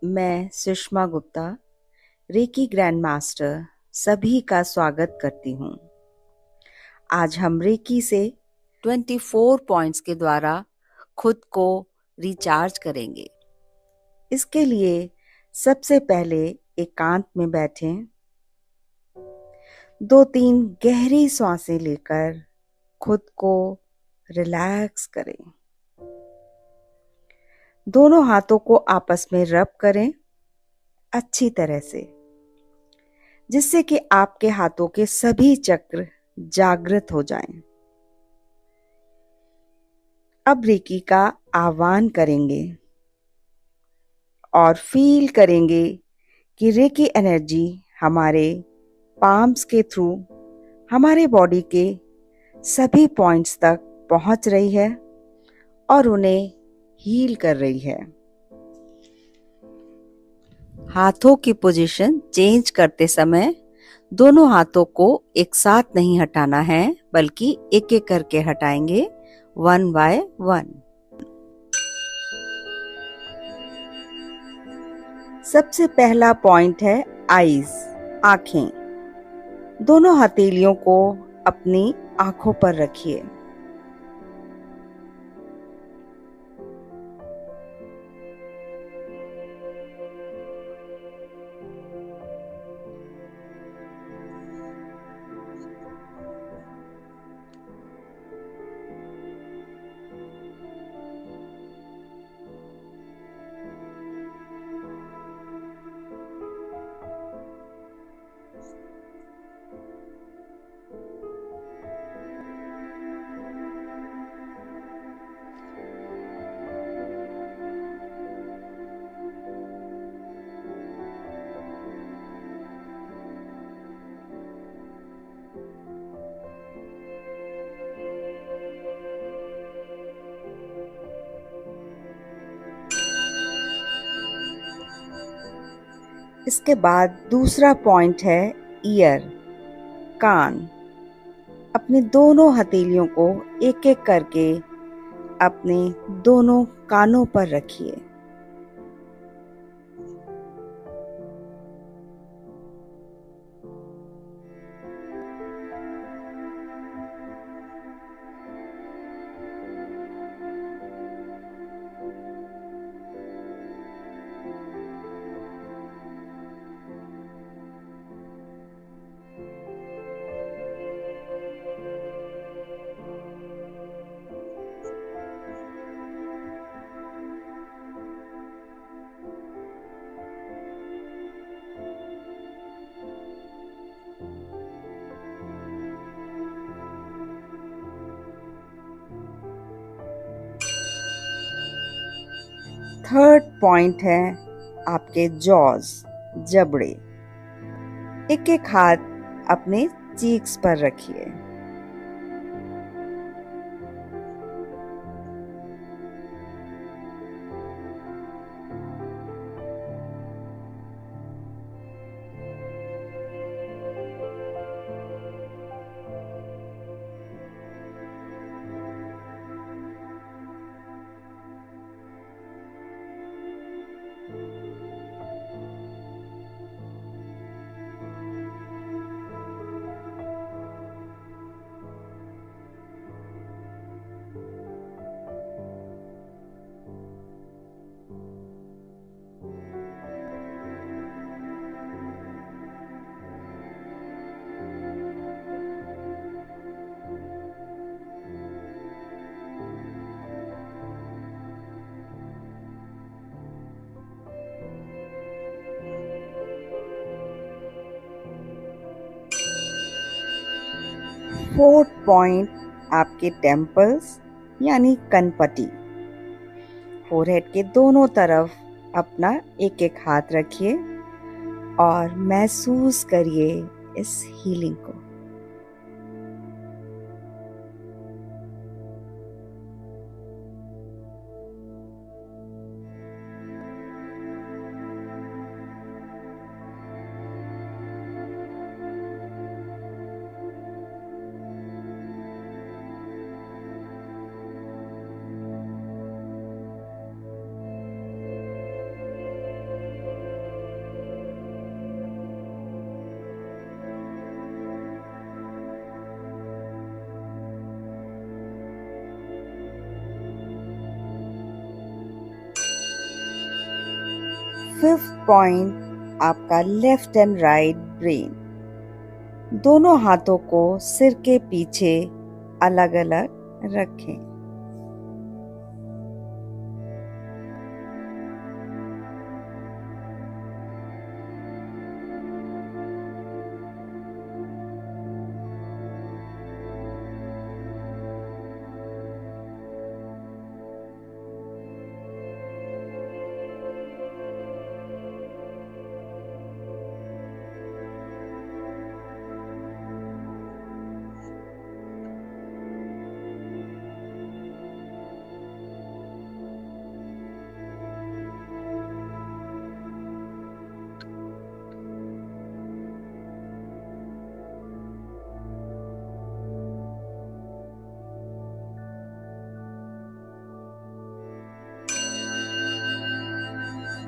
मैं Sushma Gupta, reiki grand master, सभी का स्वागत करती हूँ। आज हम रेकी से 24 पॉइंट्स के द्वारा खुद को रिचार्ज करेंगे। इसके लिए सबसे पहले एकांत में बैठें, 2-3 गहरी सांसें लेकर खुद को रिलैक्स करें। दोनों हाथों को आपस में रब करें अच्छी तरह से, जिससे कि आपके हाथों के सभी चक्र जागृत हो जाएं। अब रेकी का आह्वान करेंगे और फील करेंगे कि रेकी एनर्जी हमारे पाम्स के थ्रू हमारे बॉडी के सभी पॉइंट्स तक पहुंच रही है और उन्हें हील कर रही है। हाथों की पोजीशन चेंज करते समय दोनों हाथों को एक साथ नहीं हटाना है, बल्कि एक एक करके हटाएंगे, 1 by 1। सबसे पहला पॉइंट है आईज, आंखें। दोनों हथेलियों को अपनी आंखों पर रखिए। इसके बाद दूसरा पॉइंट है ईयर, कान। अपनी दोनों हथेलियों को एक एक करके अपने दोनों कानों पर रखिए। थर्ड पॉइंट है आपके जॉज, जबड़े। एक एक हाथ अपने चीक्स पर रखिए। फोर्थ पॉइंट आपके टेम्पल्स यानी कनपटी। फोरहेड के दोनों तरफ अपना एक एक हाथ रखिए और महसूस करिए इस हीलिंग को। 5th पॉइंट आपका लेफ्ट एंड राइट ब्रेन। दोनों हाथों को सिर के पीछे अलग अलग रखें।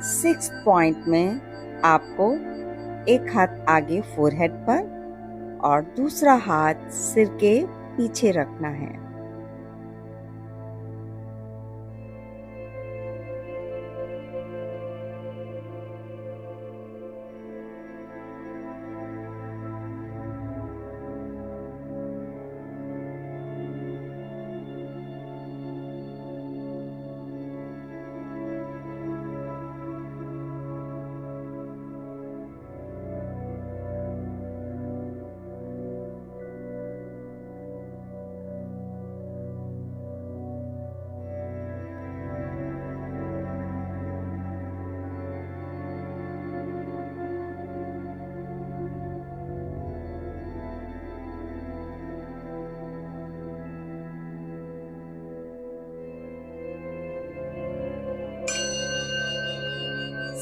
सिक्स्थ पॉइंट में आपको एक हाथ आगे फोरहेड पर और दूसरा हाथ सिर के पीछे रखना है।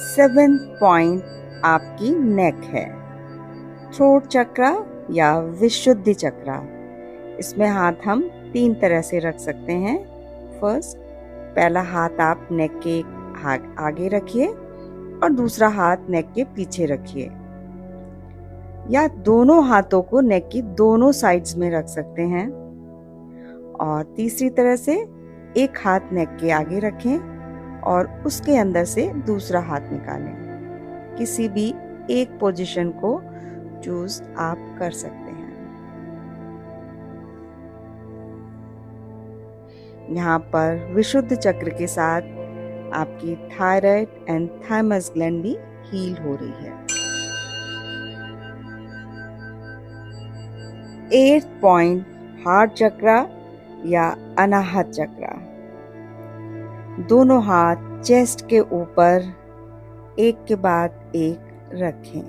सेवेंथ पॉइंट आपकी नेक है, थ्रोट चक्रा या विशुद्धि चक्रा। इसमें हाथ हम 3 तरह से रख सकते हैं। फर्स्ट, पहला हाथ आप नेक के आगे रखिए और दूसरा हाथ नेक के पीछे रखिए, या दोनों हाथों को नेक की दोनों साइड्स में रख सकते हैं। और तीसरी तरह से एक हाथ नेक के आगे रखें और उसके अंदर से दूसरा हाथ निकालें। किसी भी एक पोजीशन को चूज आप कर सकते हैं। यहाँ पर विशुद्ध चक्र के साथ आपकी थायराइड एंड थाइमस ग्लैंड भी हील हो रही है। 8th पॉइंट हार्ट चक्रा या अनाहत चक्रा। दोनों हाथ चेस्ट के ऊपर एक के बाद एक रखें।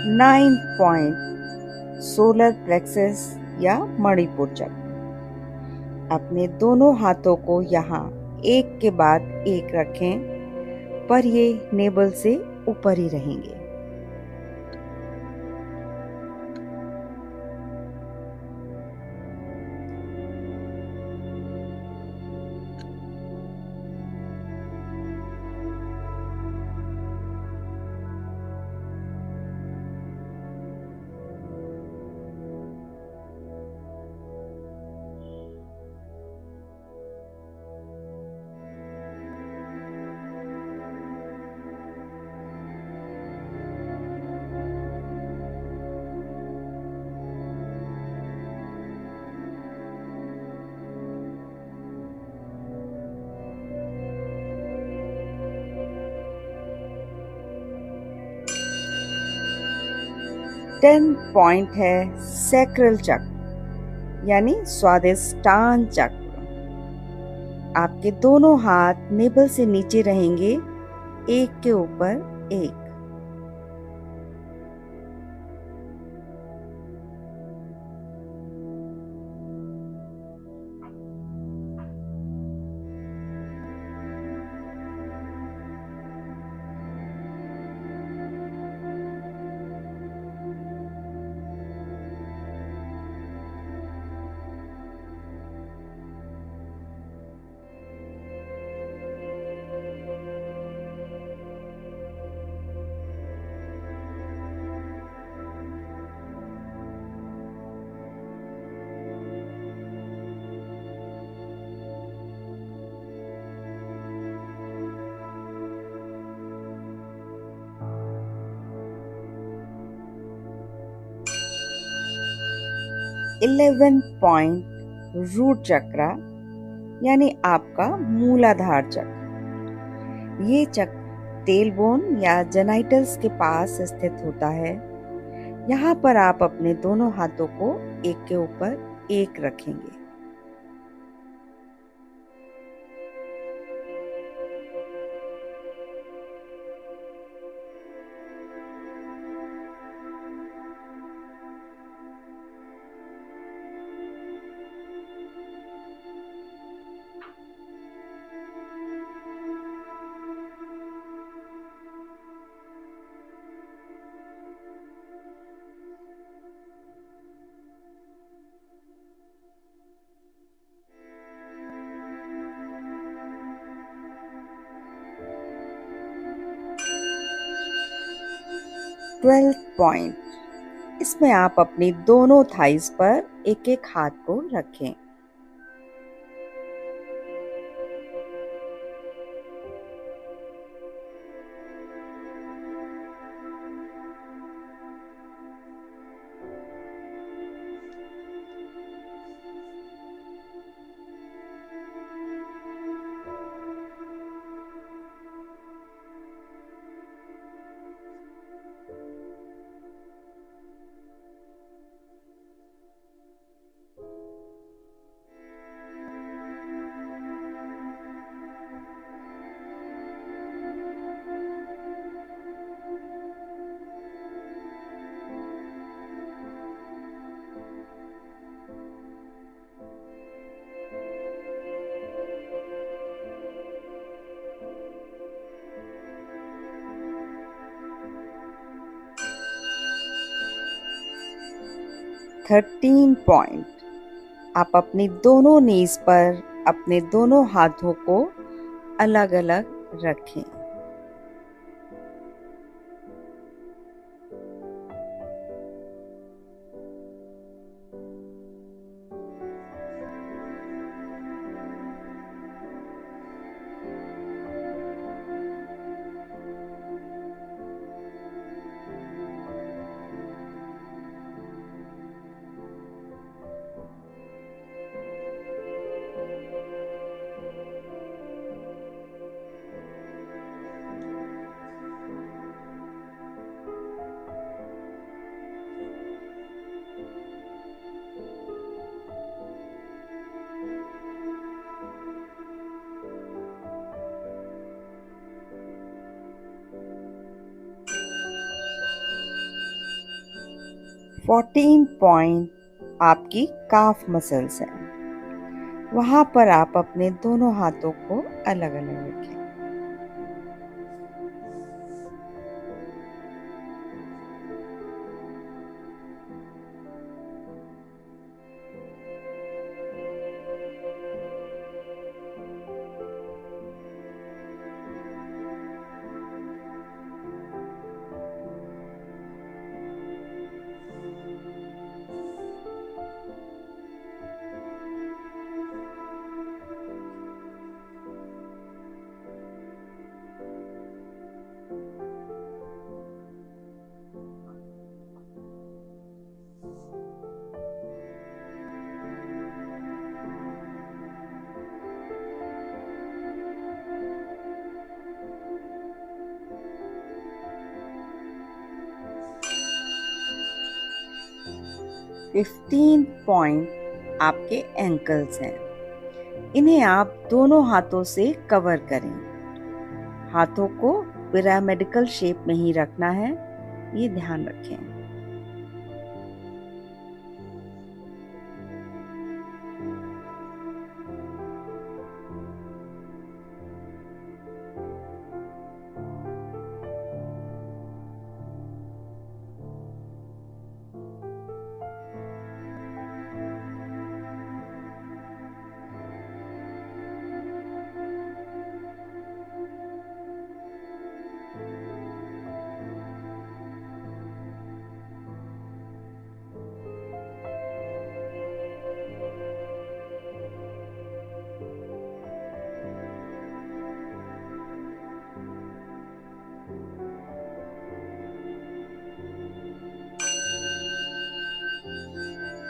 नाइन्थ पॉइंट सोलर प्लेक्सस या मणिपुर चक्र। अपने दोनों हाथों को यहाँ एक के बाद एक रखें, पर ये नेबल से ऊपर ही रहेंगे। 10 पॉइंट है सैक्रल चक्र यानी स्वादिष्टान चक्र। आपके दोनों हाथ नेबल से नीचे रहेंगे, एक के ऊपर एक। इलेवन पॉइंट रूट चक्रा यानी आपका मूलाधार चक्र। ये चक्र टेलबोन या जेनाइटल्स के पास स्थित होता है। यहाँ पर आप अपने दोनों हाथों को एक के ऊपर एक रखेंगे। ट्वेल्थ पॉइंट, इसमें आप अपनी दोनों थाइस पर एक एक हाथ को रखें। थर्टीन पॉइंट, आप अपनी दोनों नीज पर अपने दोनों हाथों को अलग अलग रखें। फोर्टीन पॉइंट आपकी काफ मसल्स हैं। वहां पर आप अपने दोनों हाथों को अलग अलग रखें। 15 पॉइंट आपके एंकल्स हैं। इन्हें आप दोनों हाथों से कवर करें। हाथों को पिरामिडिकल शेप में ही रखना है, ये ध्यान रखें।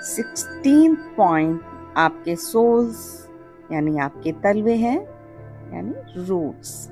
सिक्सटीन पॉइंट आपके सोल्स यानी आपके तलवे हैं, यानी रूट्स।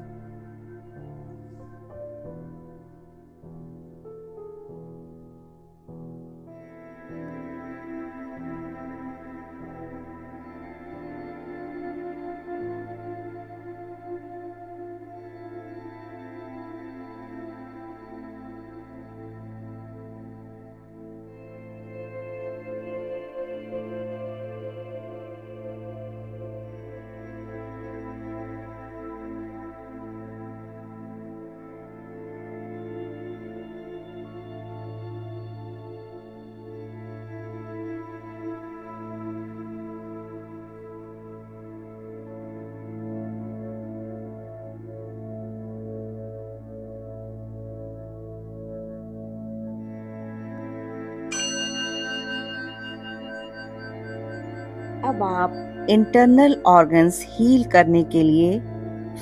अब आप इंटरनल ऑर्गन्स हील करने के लिए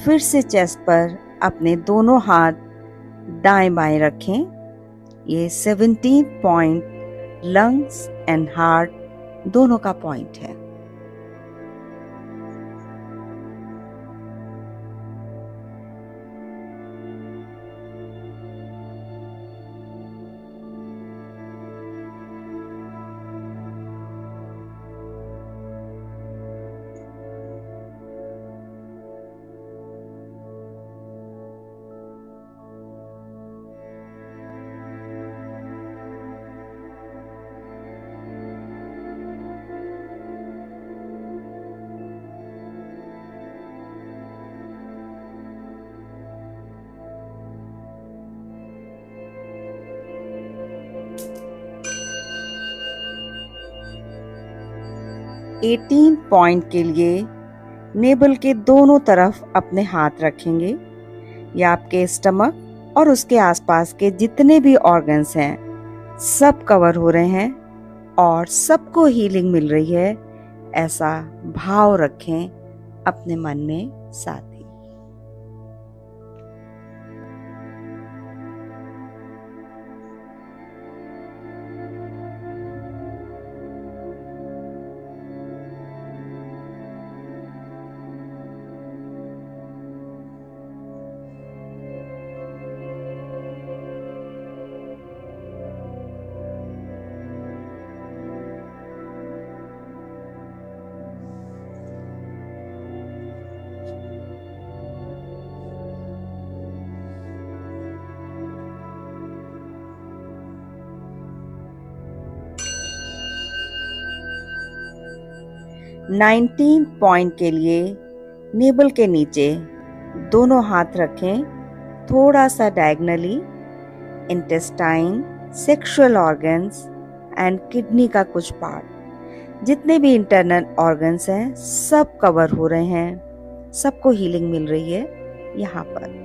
फिर से चेस्ट पर अपने दोनों हाथ दाएं बाएं रखें। ये 17 पॉइंट लंग्स एंड हार्ट दोनों का पॉइंट है। एटीन पॉइंट के लिए नेबल के दोनों तरफ अपने हाथ रखेंगे। या आपके स्टमक और उसके आसपास के जितने भी ऑर्गन्स हैं सब कवर हो रहे हैं और सबको हीलिंग मिल रही है, ऐसा भाव रखें अपने मन में साथ ही। नाइनटीन पॉइंट के लिए नेबल के नीचे दोनों हाथ रखें, थोड़ा सा diagonally. Intestine, sexual organs and kidney का कुछ पार्ट, जितने भी इंटरनल ऑर्गन्स हैं सब कवर हो रहे हैं, सबको हीलिंग मिल रही है यहाँ पर।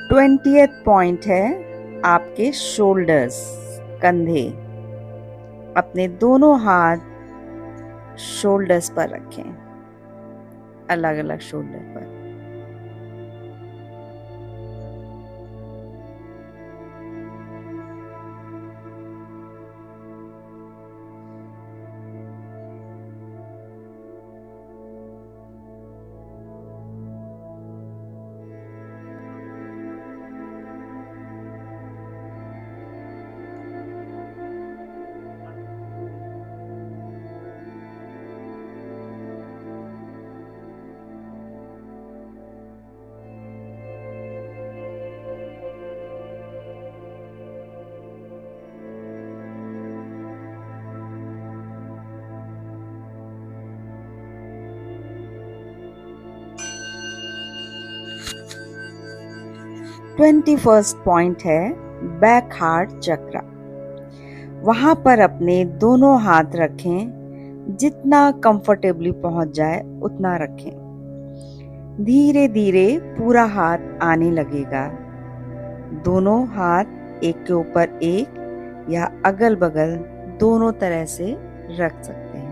20th पॉइंट है आपके शोल्डर्स, कंधे। अपने दोनों हाथ शोल्डर्स पर रखें, अलग अलग शोल्डर पर। ट्वेंटी फर्स्ट पॉइंट है बैक हार्ट चक्र। वहां पर अपने दोनों हाथ रखें, जितना कंफर्टेबली पहुंच जाए उतना रखें। धीरे धीरे पूरा हाथ आने लगेगा। दोनों हाथ एक के ऊपर एक या अगल बगल दोनों तरह से रख सकते हैं।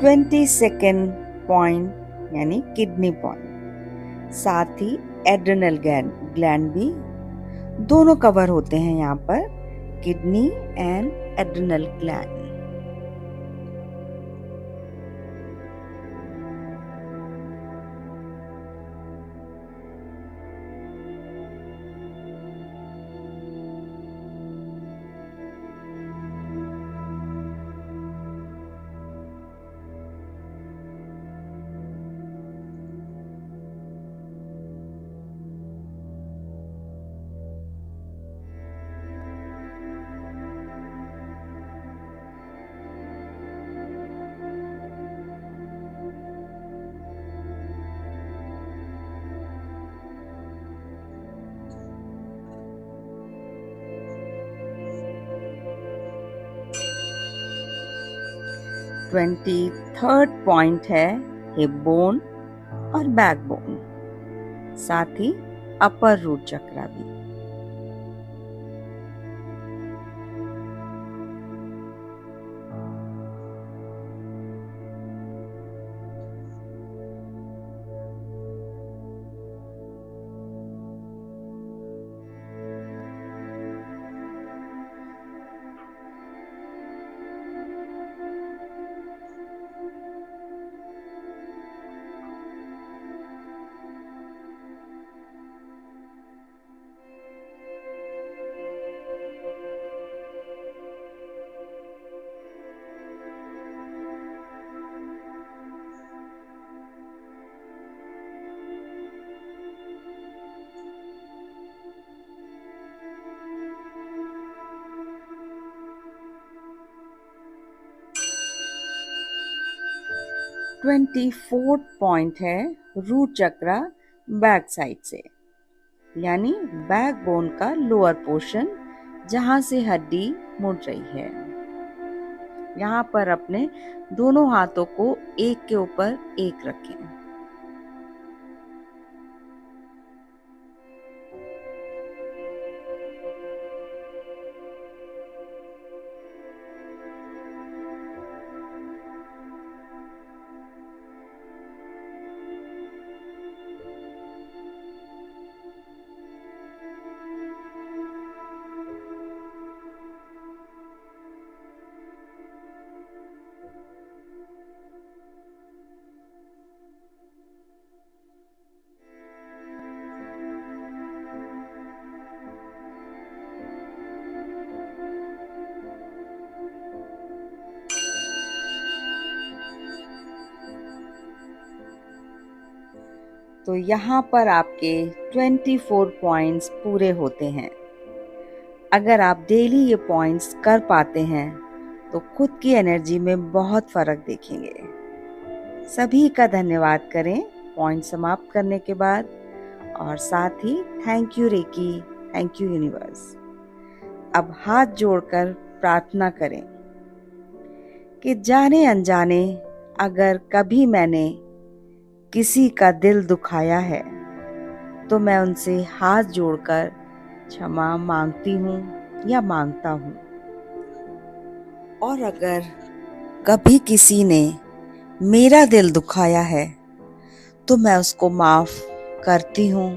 ट्वेंटी सेकेंड पॉइंट यानी किडनी पॉइंट, साथ ही एड्रेनल ग्लैंड भी दोनों कवर होते हैं यहाँ पर, kidney and adrenal gland. Twenty third point है हिप बोन और बैक बोन, साथ ही अपर रूट चक्र भी। ट्वेंटी फोर्थ पॉइंट है रूट चक्र बैक साइड से, यानी बैक बोन का लोअर पोर्शन जहां से हड्डी मुड़ रही है। यहाँ पर अपने दोनों हाथों को एक के ऊपर एक रखें। तो यहाँ पर आपके 24 पॉइंट्स पूरे होते हैं। अगर आप डेली ये पॉइंट्स कर पाते हैं तो खुद की एनर्जी में बहुत फर्क देखेंगे। सभी का धन्यवाद करें पॉइंट समाप्त करने के बाद, और साथ ही thank you reiki, thank you universe. अब हाथ जोड़कर प्रार्थना करें कि जाने अनजाने अगर कभी मैंने किसी का दिल दुखाया है तो मैं उनसे हाथ जोड़कर क्षमा मांगती हूँ या मांगता हूँ। और अगर कभी किसी ने मेरा दिल दुखाया है तो मैं उसको माफ करती हूँ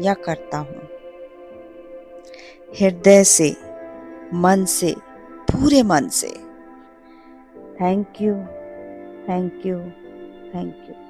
या करता हूँ। हृदय से, मन से, पूरे मन से thank you, thank you, thank you.